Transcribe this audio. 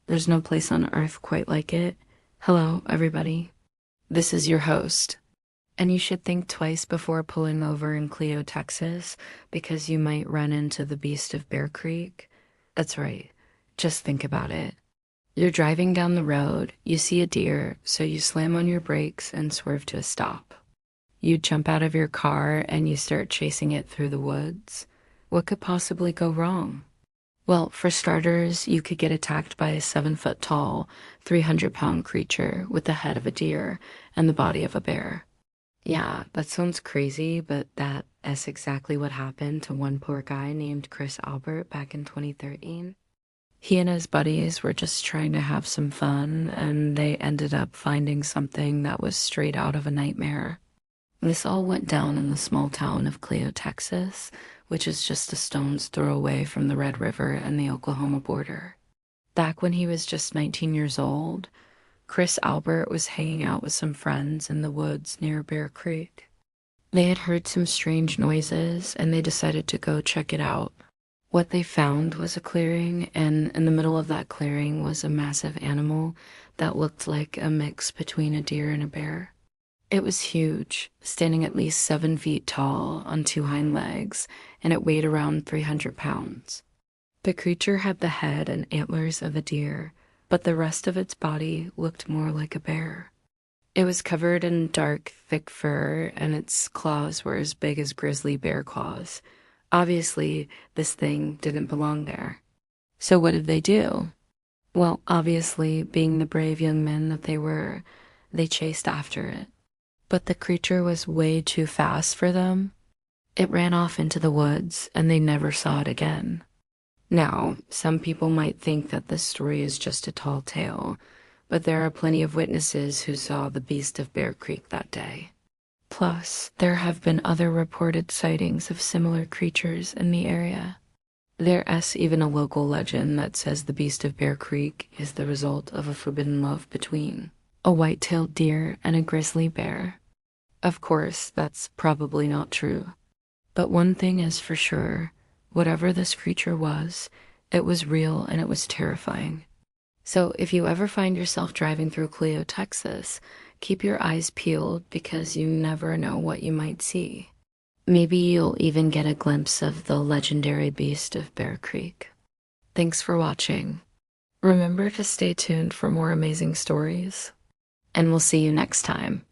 There's no place on earth quite like it. Hello, everybody. This is your host. And you should think twice before pulling over in Clio, Texas, because you might run into the beast of Bear Creek. That's right. Just think about it. You're driving down the road, you see a deer, so you slam on your brakes and swerve to a stop. You jump out of your car and you start chasing it through the woods. What could possibly go wrong? Well, for starters, you could get attacked by a 7 foot tall, 300-pound creature with the head of a deer and the body of a bear. Yeah, that sounds crazy, but that's exactly what happened to one poor guy named Chris Albert back in 2013. He and his buddies were just trying to have some fun, and they ended up finding something that was straight out of a nightmare. This all went down in the small town of Clio, Texas, which is just a stone's throw away from the Red River and the Oklahoma border. Back when he was just 19 years old, Chris Albert was hanging out with some friends in the woods near Bear Creek. They had heard some strange noises and they decided to go check it out. What they found was a clearing, and in the middle of that clearing was a massive animal that looked like a mix between a deer and a bear. It was huge, standing at least 7 feet tall on two hind legs, and it weighed around 300 pounds. The creature had the head and antlers of a deer, but the rest of its body looked more like a bear. It was covered in dark, thick fur, and its claws were as big as grizzly bear claws. Obviously, this thing didn't belong there. So what did they do? Well, obviously, being the brave young men that they were, they chased after it. But the creature was way too fast for them. It ran off into the woods, and they never saw it again. Now, some people might think that this story is just a tall tale, but there are plenty of witnesses who saw the beast of Bear Creek that day. Plus, there have been other reported sightings of similar creatures in the area. There's even a local legend that says the beast of Bear Creek is the result of a forbidden love between a white-tailed deer and a grizzly bear. Of course, that's probably not true. But one thing is for sure, whatever this creature was, it was real and it was terrifying. So if you ever find yourself driving through Clio, Texas, keep your eyes peeled because you never know what you might see. Maybe you'll even get a glimpse of the legendary beast of Bear Creek. Thanks for watching. Remember to stay tuned for more amazing stories, and we'll see you next time.